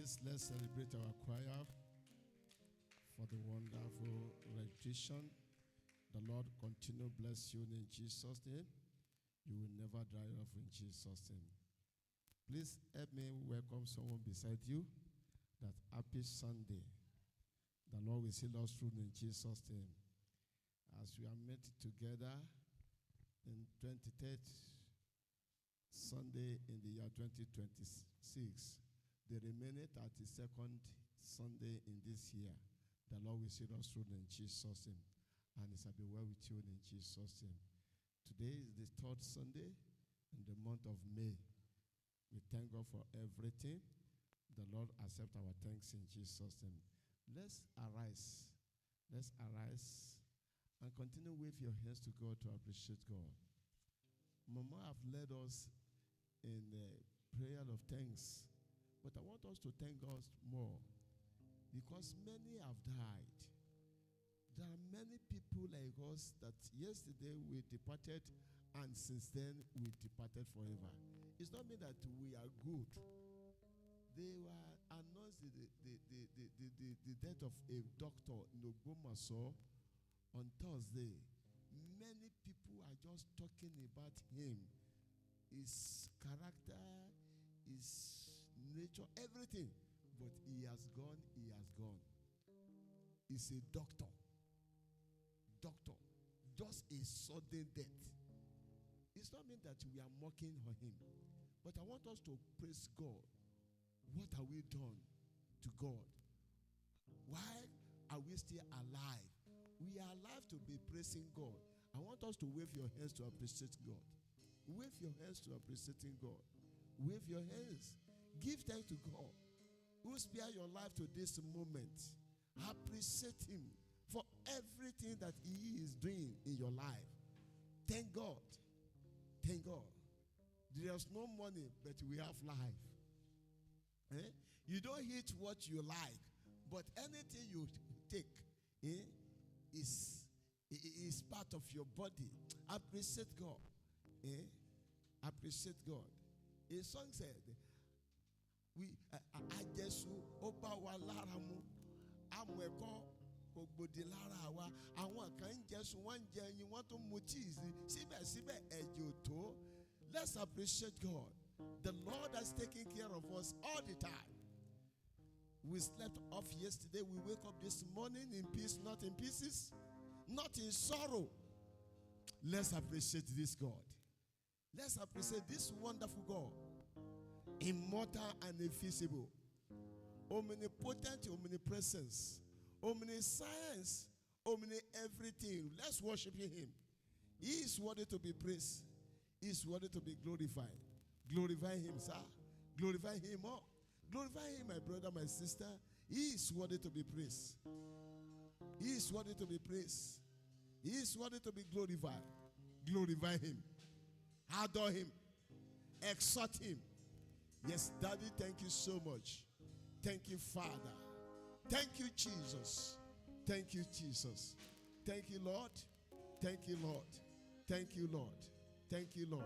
Please, let's celebrate our choir for the wonderful rendition. The Lord continue bless you in Jesus' name. You will never dry off in Jesus' name. Please help me welcome someone beside you. That happy Sunday. The Lord will see us through in Jesus' name. As we are met together in 23rd Sunday in the year 2026, the remaining 32nd Sunday in this year, the Lord will see us through in Jesus' name. And it shall be well with you in Jesus' name. Today is the 3rd Sunday in the month of May. We thank God for everything. The Lord accept our thanks in Jesus' name. Let's arise. Let's arise and continue to wave your hands to God to appreciate God. Mama have led us in the prayer of thanks. But I want us to thank God more because many have died. There are many people like us that yesterday we departed and since then we departed forever. It's not mean that we are good. They were announced the death of a doctor in Ogbomoso on Thursday. Many people are just talking about him, his character, his nature, everything. But he has gone, he has gone. He's a doctor. Doctor. Just a sudden death. It's not mean that we are mocking on him. But I want us to praise God. What have we done to God? Why are we still alive? We are alive to be praising God. I want us to wave your hands to appreciate God. Wave your hands to appreciating God. Wave your hands. Give thanks to God who spared your life to this moment. Appreciate him for everything that he is doing in your life. Thank God. Thank God. There's no money, but we have life. You don't eat what you like, but anything you take is part of your body. Appreciate God. Appreciate God. A song said, "We ajesu oba wa lara mu amweko ogbodi lara wa awon kan jesu wan je yin won to mu cheese sibe eje oto." Let's appreciate God. The Lord has taken care of us all the time. We slept off yesterday. We wake up this morning in peace, not in pieces, not in sorrow. Let's appreciate this God. Let's appreciate this wonderful God. Immortal and invisible. Omnipotent, omnipresence. Omniscience. Everything. Let's worship him. He is worthy to be praised. He is worthy to be glorified. Glorify him, sir. Glorify him more. Glorify him, my brother, my sister. He is worthy to be praised. He is worthy to be praised. He is worthy to be glorified. Glorify him. Adore him. Exhort him. Yes, Daddy, thank you so much. Thank you, Father. Thank you, Jesus. Thank you, Jesus. Thank you, Lord. Thank you, Lord. Thank you, Lord. Thank you, Lord.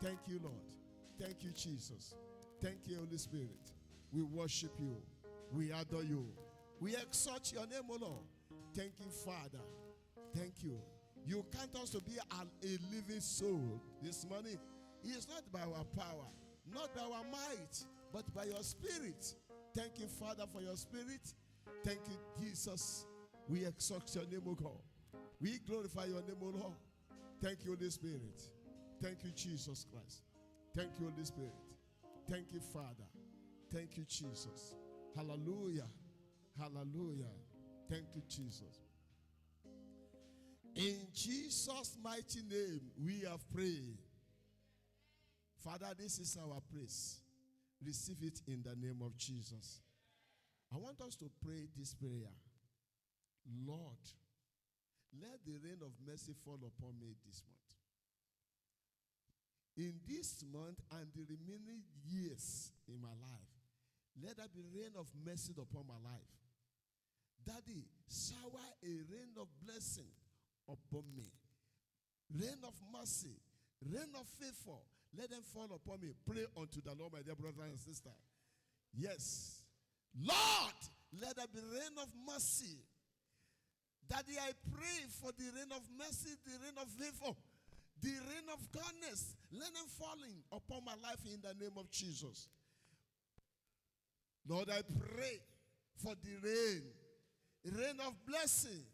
Thank you, Lord. Thank you, Jesus. Thank you, Holy Spirit. We worship you. We adore you. We exalt your name, O Lord. Thank you, Father. Thank you. You count us to be a living soul this morning. It is not by our power, not by our might, but by your spirit. Thank you, Father, for your spirit. Thank you, Jesus. We exalt your name, O God. We glorify your name, O Lord. Thank you, Holy Spirit. Thank you, Jesus Christ. Thank you, Holy Spirit. Thank you, Father. Thank you, Jesus. Hallelujah. Hallelujah. Thank you, Jesus. In Jesus' mighty name, we have prayed. Father, this is our praise. Receive it in the name of Jesus. I want us to pray this prayer. Lord, let the rain of mercy fall upon me this month. In this month and the remaining years in my life, let there be rain of mercy upon my life. Daddy, shower a rain of blessing upon me. Rain of mercy, rain of favor, let them fall upon me. Pray unto the Lord, my dear brother and sister. Yes, Lord, let there be rain of mercy. Daddy, I pray for the rain of mercy, the rain of favor, the rain of kindness. Let them falling upon my life in the name of Jesus. Lord, I pray for the rain of blessing,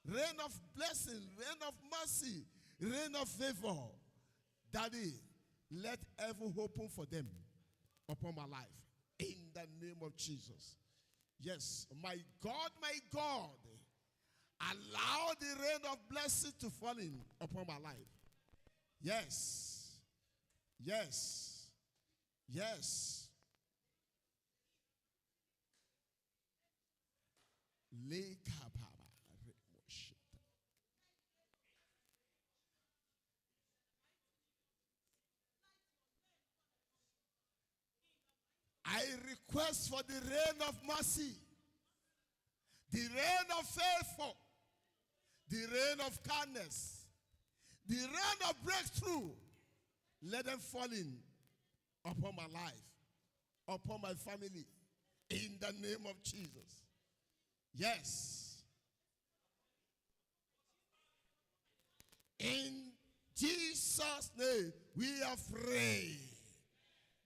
rain of blessing, rain of mercy, rain of favor. Daddy, let heaven open for them upon my life in the name of Jesus. Yes, my God, allow the rain of blessing to fall in upon my life. Yes, yes, yes. I request for the rain of mercy, the rain of favor, the rain of kindness, the rain of breakthrough. Let them fall in upon my life, upon my family, in the name of Jesus. Yes. In Jesus' name, we are free.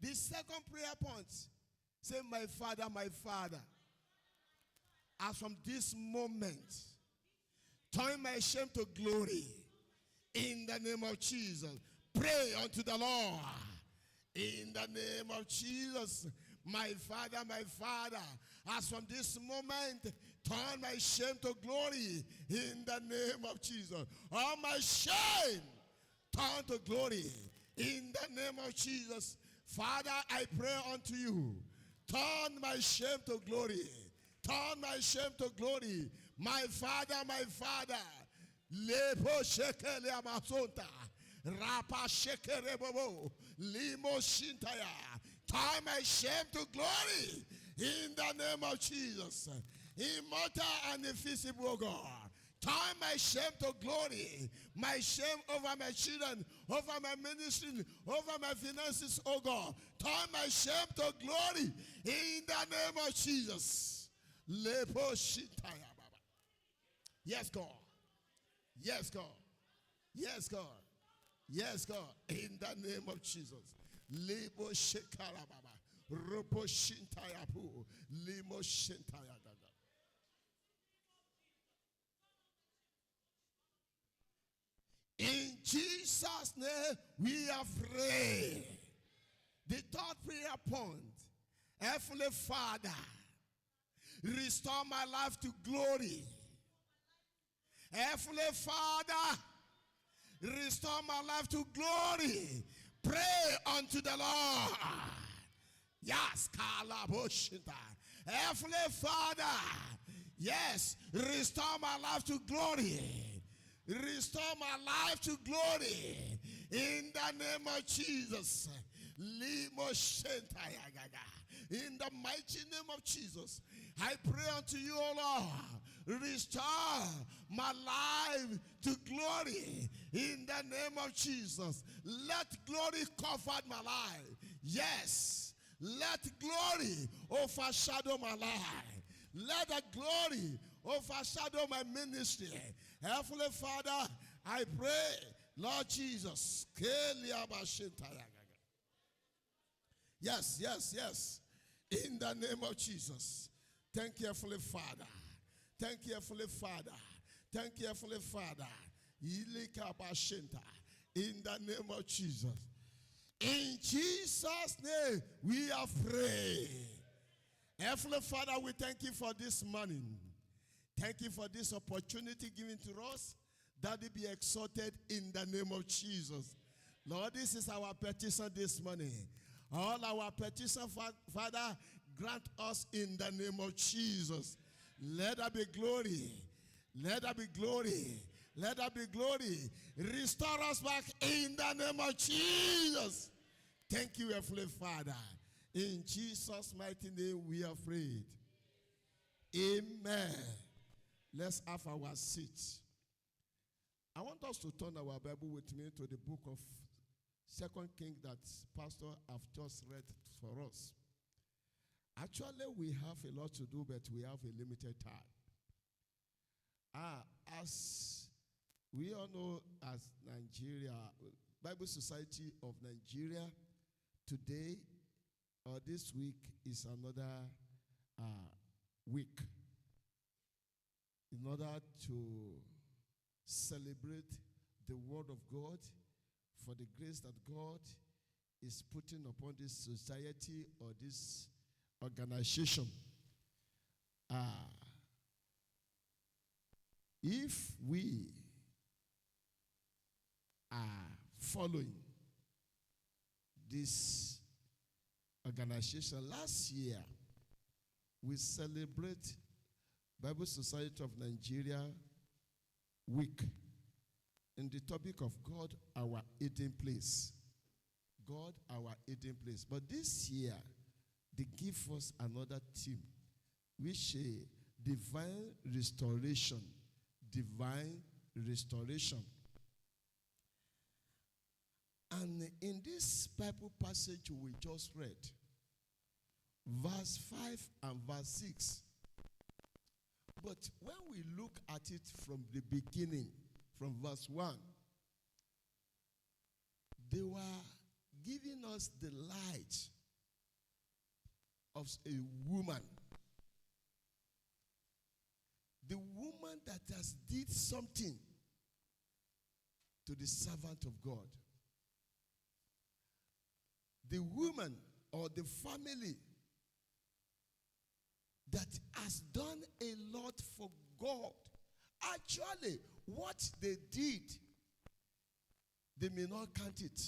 The second prayer point, say, my Father, as from this moment, turn my shame to glory. In the name of Jesus, pray unto the Lord. In the name of Jesus, my Father, as from this moment, turn my shame to glory. In the name of Jesus, all my shame, turn to glory. In the name of Jesus, Father, I pray unto you, turn my shame to glory. Turn my shame to glory. My Father, Lepo shekele amasonta, rapa shekere bobo, limo shintaya. Turn my shame to glory in the name of Jesus. Immortal and invisible God. Turn my shame to glory. My shame over my children, over my ministry, over my finances, oh God. Turn my shame to glory in the name of Jesus. Lepo shintaya baba. Yes, God. Yes, God. Yes, God. Yes, God. In the name of Jesus. Lebo shekara baba. Ropo shintaya pu. Limo shintaya gaga. In Jesus' name, we are free. The third prayer point. Heavenly Father, restore my life to glory. Heavenly Father, restore my life to glory. Pray unto the Lord. Yes, Kalaboshinta. Heavenly Father, yes, restore my life to glory. Restore my life to glory. In the name of Jesus. In the mighty name of Jesus, I pray unto you, O Lord, restore my life to glory. In the name of Jesus, let glory cover my life. Yes, let glory overshadow my life. Let the glory overshadow my ministry. Heavenly Father, I pray, Lord Jesus. Yes, yes, yes. In the name of Jesus. Thank you, Heavenly Father. Thank you, Heavenly Father. Thank you, Heavenly Father. In the name of Jesus. In Jesus' name, we are free. Heavenly Father, we thank you for this morning. Thank you for this opportunity given to us. That it be exalted in the name of Jesus. Lord, this is our petition this morning. All our petition, Father, grant us in the name of Jesus. Let there be glory. Let there be glory. Let there be glory. Restore us back in the name of Jesus. Thank you, Heavenly Father. In Jesus' mighty name we are prayed. Amen. Let's have our seat. I want us to turn our Bible with me to the book of 2 Kings that Pastor have just read for us. Actually, we have a lot to do, but we have a limited time. As we all know, as Nigeria, Bible Society of Nigeria, today or this week is another week in order to celebrate the word of God for the grace that God is putting upon this society or this organization. If we are following this organization, last year we celebrate Bible Society of Nigeria week in the topic of God, our hidden place. God, our hidden place. But this year, they give us another theme, which is divine restoration. Divine restoration. And in this Bible passage we just read, verse 5 and verse 6, but when we look at it from the beginning, from verse 1, they were giving us the light of a woman. The woman that has did something to the servant of God. The woman or the family that has done a lot for God. Actually, what they did, they may not count it,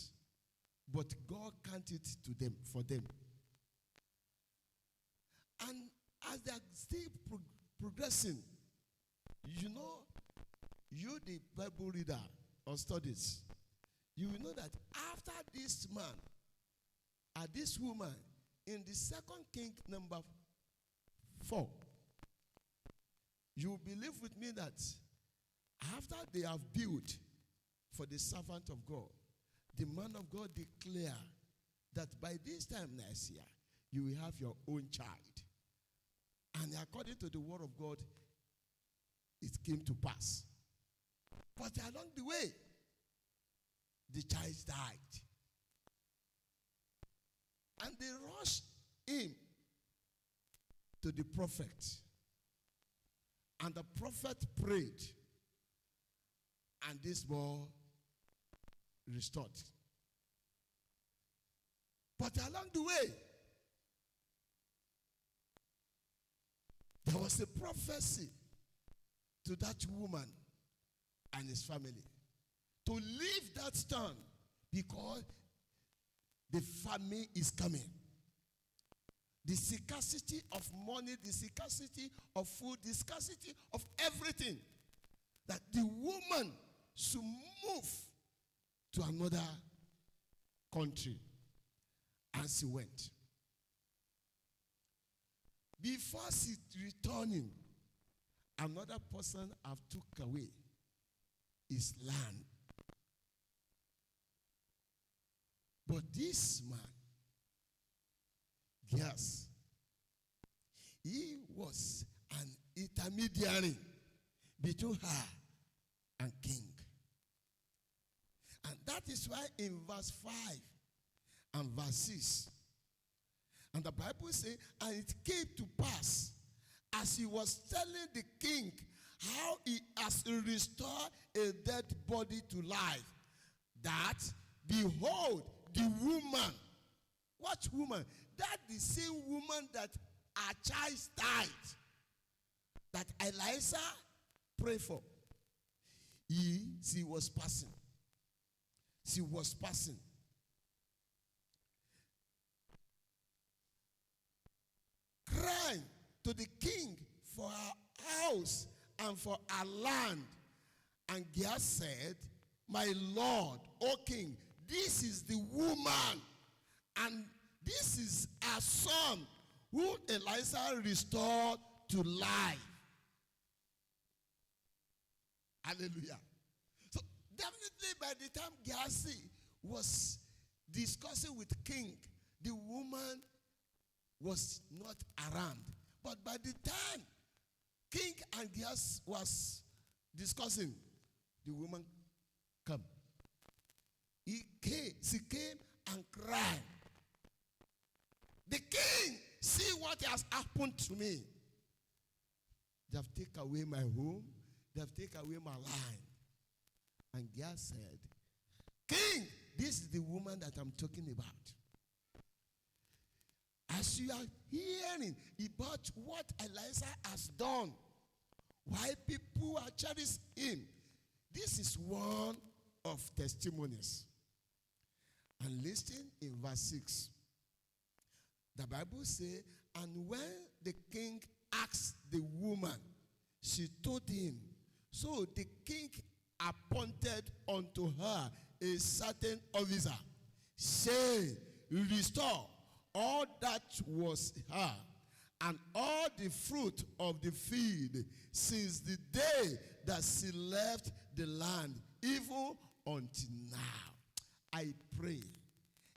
but God counted it to them, for them. And as they are still progressing, you know, you the Bible reader or studies, you will know that after this man and this woman, in the 2 King number 4, you believe with me that after they have built for the servant of God, the man of God declared that by this time next year, you will have your own child. And according to the word of God, it came to pass. But along the way, the child died. And they rushed him to the prophet. And the prophet prayed. And this boy restored. But along the way, there was a prophecy to that woman and his family to leave that town because the famine is coming. The scarcity of money, the scarcity of food, the scarcity of everything. That the woman should move to another country. And she went. Before she returning, another person have took away his land. But this man, yes, he was an intermediary between her and king. And that is why in verse 5 and verse 6, and the Bible says, and it came to pass, as he was telling the king how he has restored a dead body to life, that, behold, the woman, what woman? That the same woman that her child died, that Eliza prayed for. She was passing. She was passing. Crying to the king for her house and for her land. And Gehazi said, my lord, O king, this is the woman, and this is her son, who Eliza restored to life. Hallelujah. So definitely by the time Gehazi was discussing with king, the woman was not around. But by the time King and Gehazi was discussing, the woman came. She came and cried. The king, see what has happened to me. They have taken away my home. They have taken away my land. And Gehazi said, King, this is the woman that I'm talking about. As you are hearing about what Elisha has done, why people are cherishing him, this is one of testimonies. And listen in verse 6. The Bible says, and when the king asked the woman, she told him. So the king appointed unto her a certain officer, saying, restore all that was her, and all the fruit of the field, since the day that she left the land, even until now. I pray,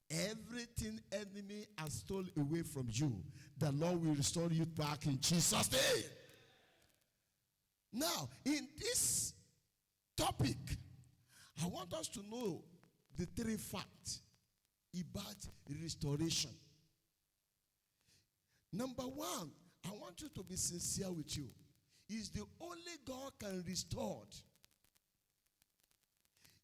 everything enemy has stolen away from you, the Lord will restore you back in Jesus' name. Now, in this topic, I want us to know the three facts about restoration. Number one, I want you to be sincere with you. Is the only God can restore.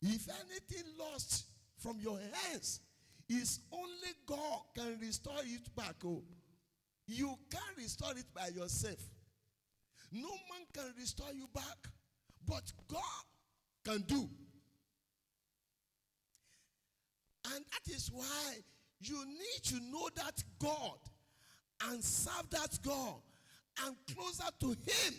If anything lost from your hands, is only God can restore it back. Oh, you can't restore it by yourself. No man can restore you back, but God can do. And that is why you need to know that God and serve that God and closer to him.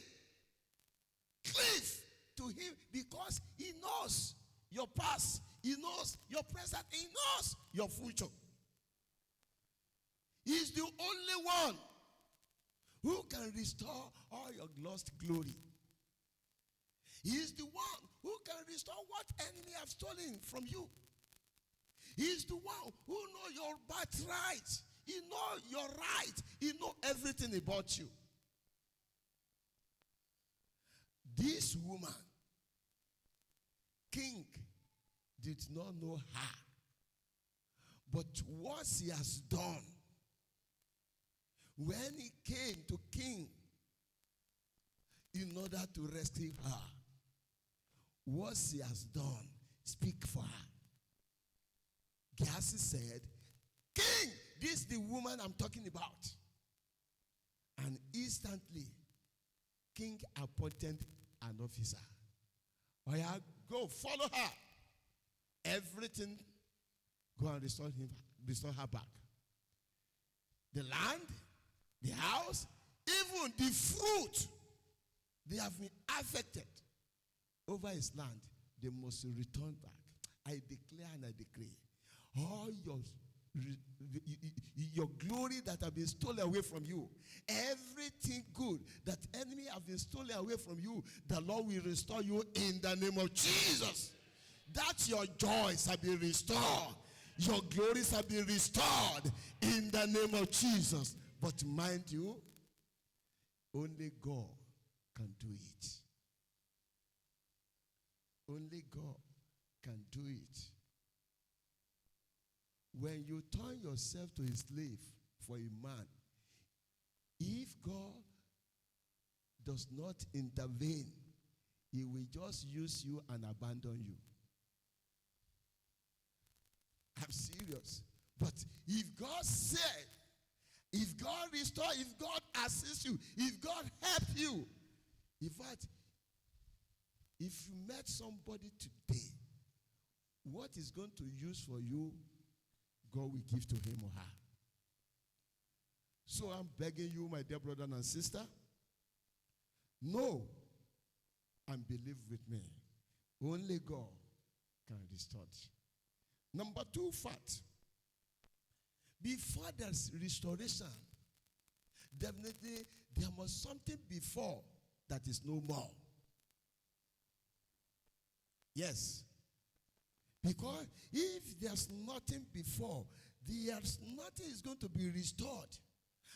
Cleave to him because he knows your past. He knows your present. He knows your future. He's the only one who can restore all your lost glory. He is the one who can restore what enemy have stolen from you. He is the one who knows your birthright. He knows your right. He knows everything about you. This woman, king, did not know her. But what she has done, when he came to king in order to rescue her, what she has done, speak for her. Gehazi said, King, this is the woman I'm talking about. And instantly, king appointed an officer. Oh yeah, go follow her. Everything, go and restore her back. The land, the house, even the fruit, they have been affected over his land. They must return back. I declare and I decree, all your glory that have been stolen away from you, everything good that enemy have been stolen away from you, the Lord will restore you in the name of Jesus. That your joys have been restored, your glories have been restored in the name of Jesus. But mind you, only God can do it. Only God can do it. When you turn yourself to a slave for a man, if God does not intervene, he will just use you and abandon you. I'm serious. But if God said, if God restore, if God assists you, if God help you, in fact, if you met somebody today, what is going to use for you, God will give to him or her. So I'm begging you, my dear brother and sister, know and believe with me. Only God can restore. Number 2 fact. Before there's restoration, definitely there must something before that is no more. Yes. Because if there's nothing before, there's nothing is going to be restored.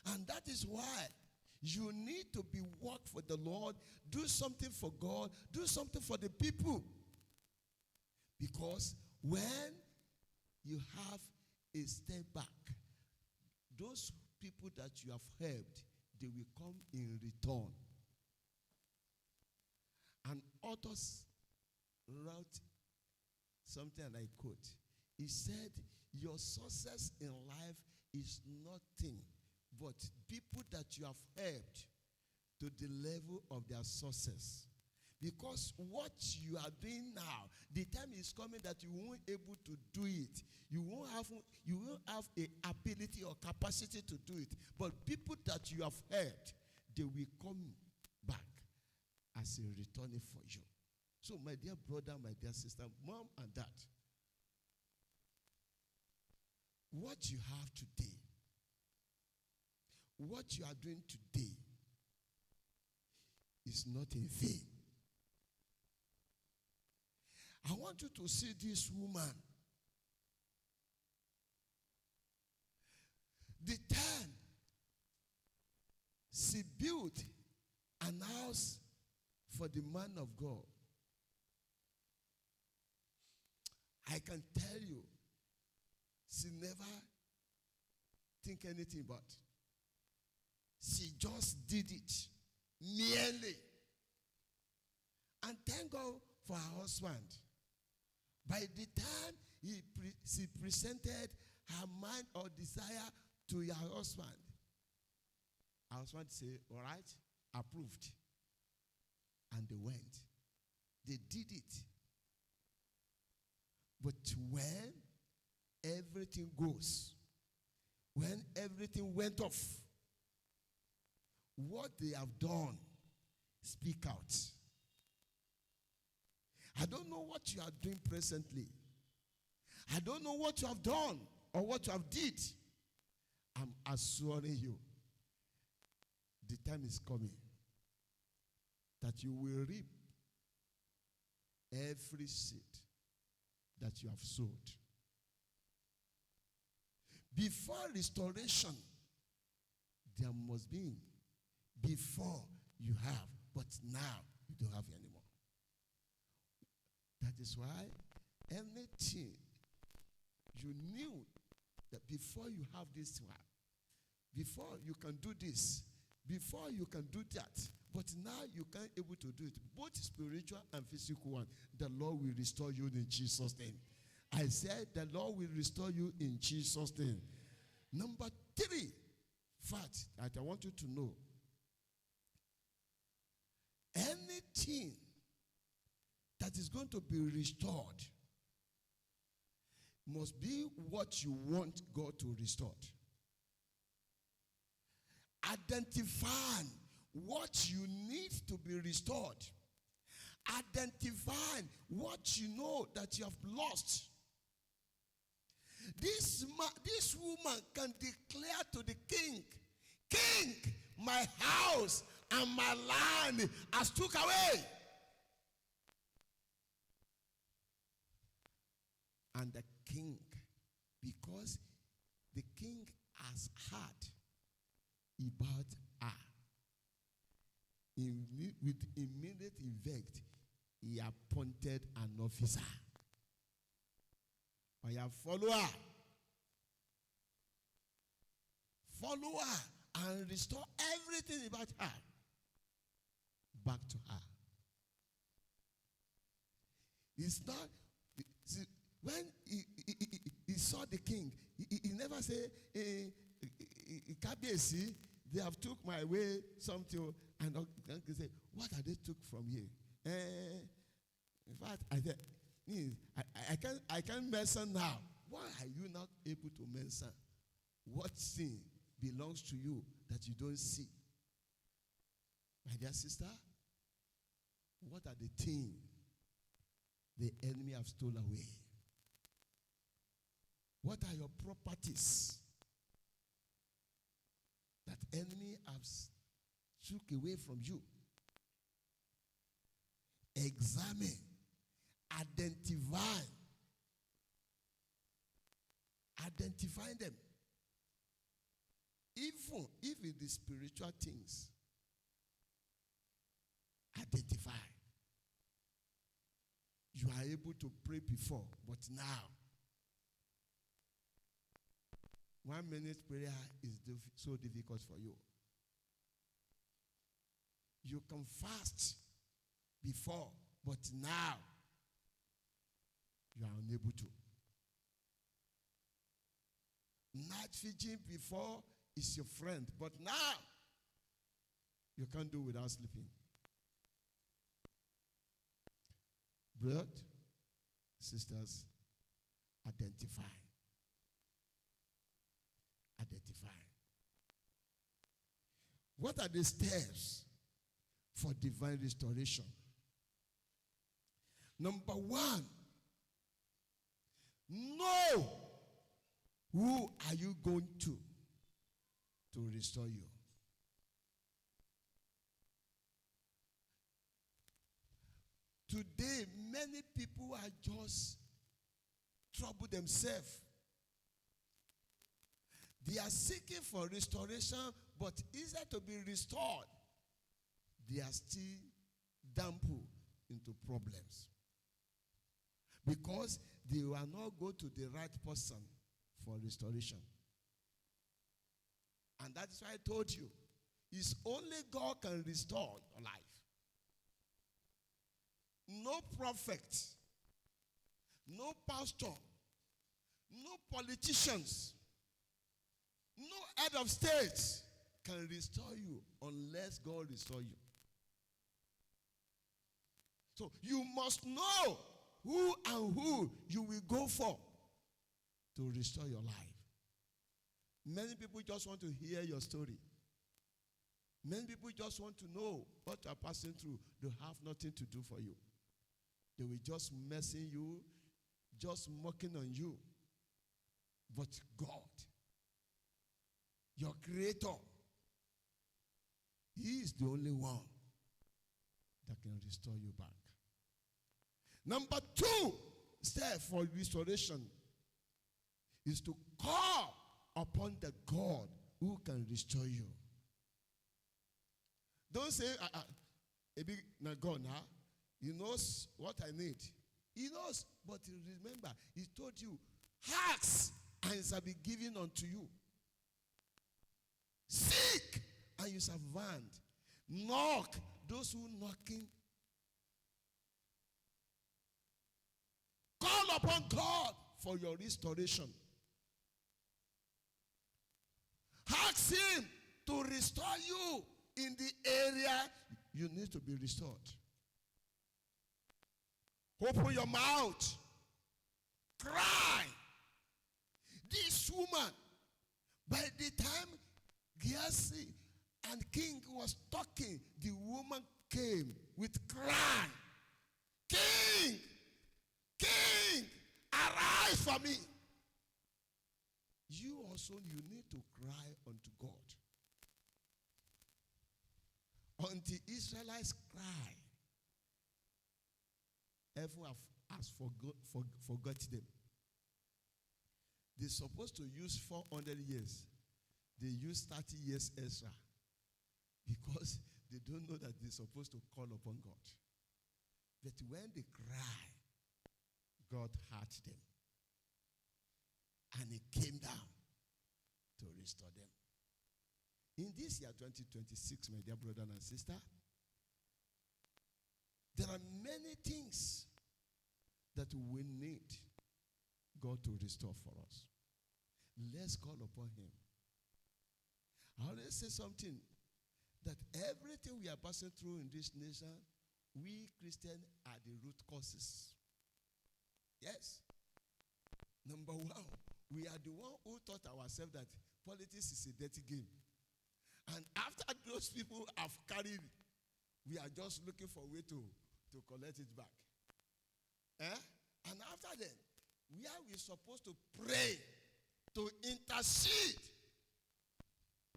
And that is why you need to be work for the Lord, do something for God, do something for the people. Because when you have a step back, those people that you have helped, they will come in return. And authors wrote something, and I quote. He said, your success in life is nothing but people that you have helped to the level of their success. Because what you are doing now, the time is coming that you won't able to do it. You won't have a ability or capacity to do it. But people that you have helped, they will come back as a returning for you. So my dear brother, my dear sister, mom and dad, what you have today, what you are doing today is not in vain. I want you to see this woman. The time she built an house for the man of God, I can tell you, she never think anything about it. She just did it merely. And thank God for her husband. By the time she presented her mind or desire to her husband said, all right, approved. And they went. They did it. But when everything goes, when everything went off, what they have done, speak out. I don't know what you are doing presently. I don't know what you have done or what you have did. I'm assuring you, the time is coming that you will reap every seed that you have sowed. Before restoration, there must be before you have, but now you don't have anymore. That is why anything you knew that before you have this one, before you can do this, before you can do that, but now you can't able to do it, both spiritual and physical one, the Lord will restore you in Jesus' name. I said the Lord will restore you in Jesus' name. Number 3 fact that I want you to know. Anything that is going to be restored must be what you want God to restore. Identify what you need to be restored. Identify what you know that you have lost. This woman can declare to the king, King, my house and my land has took away. And the king, because the king has heard about her, with immediate effect, he appointed an officer. Or you follow her. Follow her and restore everything about her back to her. It's not, see, when he saw the king, he never said, Kabiyesi, they have took my way something, and he said, what have they took from you? In fact, I can't mention now. Why are you not able to mention what sin belongs to you that you don't see? My dear sister, what are the things the enemy have stolen away? What are your properties that enemy has took away from you? Examine, identify them. Even if it is spiritual things, identify. You are able to pray before, but now, 1 minute prayer is so difficult for you. You can fast before, but now, you are unable to. Night fidgeting before is your friend, but now, you can't do without sleeping. Brothers, sisters, identify. Identify. What are the steps for divine restoration? Number one, know who are you going to restore you. Today, many people are just trouble themselves. They are seeking for restoration, but instead to be restored, they are still dampened into problems. Because they will not go to the right person for restoration. And that is why I told you, it's only God can restore your life. No prophet, no pastor, no politicians, no head of state can restore you unless God restore you. So you must know who and who you will go for to restore your life. Many people just want to hear your story. Many people just want to know what you are passing through. They have nothing to do for you. They will just messing you, just mocking on you. But God, your creator, he is the only one that can restore you back. Number 2 step for restoration is to call upon the God who can restore you. Don't say, God now, he knows what I need. He knows, but remember, he told you, ask and it shall be given unto you. Seek and you shall find. Knock, those who knocking. Call upon God for your restoration. Ask him to restore you in the area you need to be restored. Open your mouth. Cry. This woman, by the time Gehazi and king was talking, the woman came with cry. King, king, arise for me. You also, you need to cry unto God. Until Israelites cry, heaven has forgot them. They're supposed to use 400 years. They use 30 years extra because they don't know that they're supposed to call upon God. But when they cry, God heard them. And he came down to restore them. In this year 2026, my dear brother and sister, there are many things that we need God to restore for us. Let's call upon him. I always say something, that everything we are passing through in this nation, we Christians are the root causes. Yes. Number 1, we are the one who taught ourselves that politics is a dirty game. And after those people have carried, we are just looking for a way to collect it back. And after that, where we are supposed to pray, to intercede,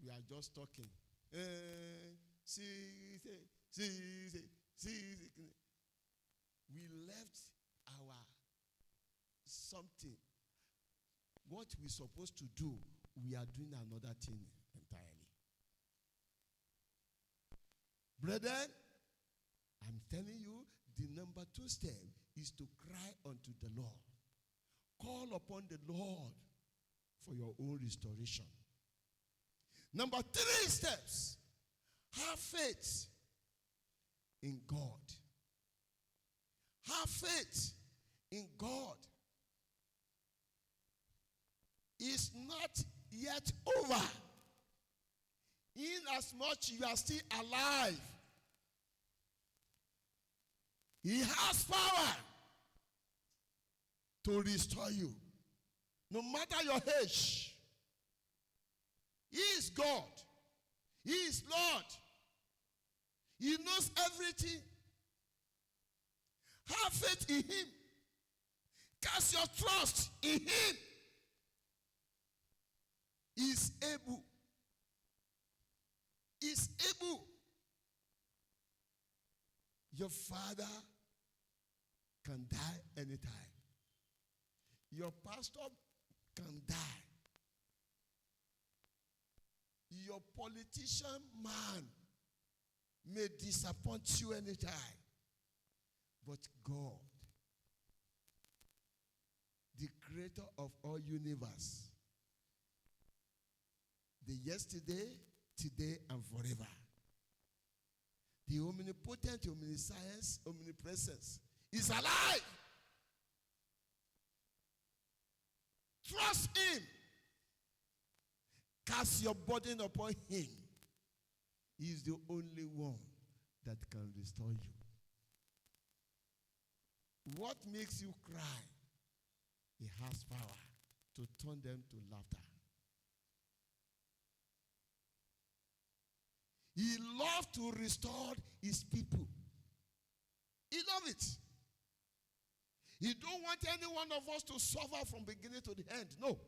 we are just talking. We left our something. What we're supposed to do, we are doing another thing entirely. Brethren, I'm telling you, the number 2 step is to cry unto the Lord. Call upon the Lord for your own restoration. Number 3 steps, have faith in God. Have faith in God. It's not yet over. In as much you are still alive, He has power to restore you. No matter your age, He is God. He is Lord. He knows everything. Have faith in Him. Cast your trust in Him. He is able. He is able. Your father can die anytime. Your pastor can die. Your politician man may disappoint you anytime. But God, the creator of all universe, the yesterday, today, and forever, the omnipotent, omniscience, omnipresence, is alive. Trust Him. Cast your burden upon Him. He is the only one that can restore you. What makes you cry? He has power to turn them to laughter. He loves to restore His people. He loves it. He don't want any one of us to suffer from beginning to the end. No.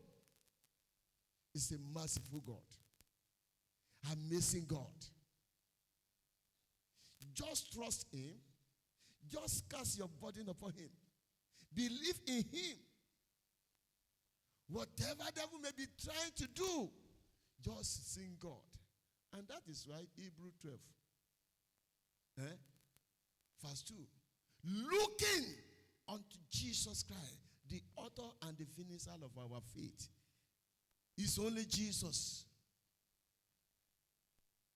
He's a merciful God. Amazing God. Just trust Him. Just cast your burden upon Him. Believe in Him. Whatever devil may be trying to do, just sing God. And that is why Hebrew 12, verse 2, looking unto Jesus Christ, the author and the finisher of our faith. It's only Jesus.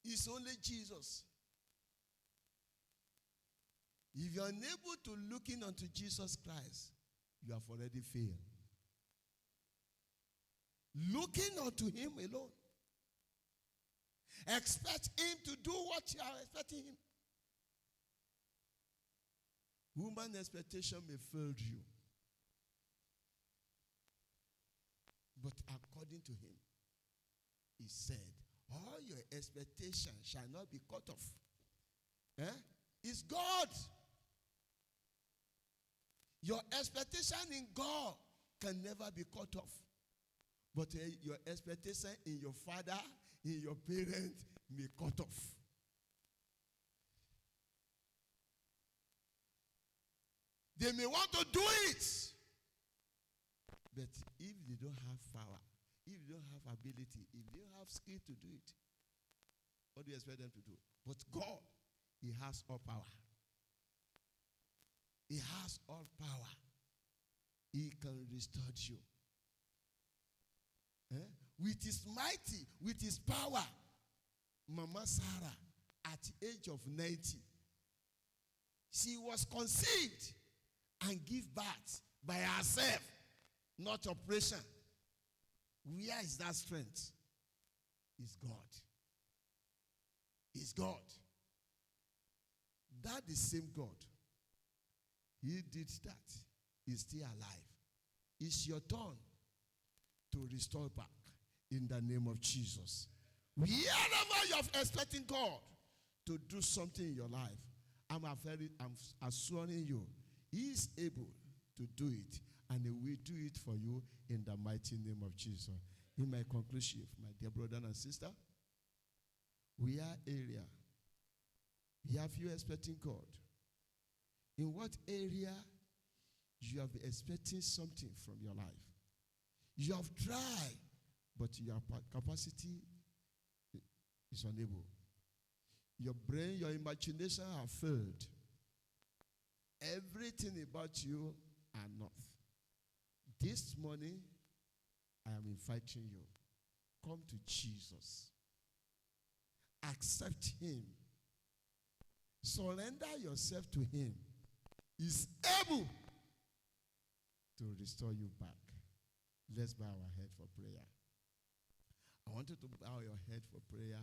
It's only Jesus. If you are unable to look in unto Jesus Christ, you have already failed. Looking unto Him alone. Expect Him to do what you are expecting Him. Human expectation may fail you. But according to Him, He said, all your expectations shall not be cut off. It's God. Your expectation in God can never be cut off. But your expectation in your father, in your parent, may cut off. They may want to do it. But if they don't have power, if they don't have ability, if they don't have skill to do it, what do you expect them to do? But God, He has all power. He has all power. He can restore you. With His mighty, with His power, Mama Sarah, at the age of 90, she was conceived and gave birth by herself, not operation. Where is that strength? It's God. It's God. That is the same God. He did that. He's still alive. It's your turn to restore back in the name of Jesus. Wherever you're expecting God to do something in your life, I'm assuring you, He is able to do it, and He will do it for you in the mighty name of Jesus. In my conclusion, my dear brother and sister, we are area. Have you expecting God? In what area you have been expecting something from your life? You have tried, but your capacity is unable. Your brain, your imagination have failed. Everything about you are not. This morning, I am inviting you. Come to Jesus. Accept him. Surrender yourself to him. He's able to restore you back. Let's bow our head for prayer. I want you to bow your head for prayer.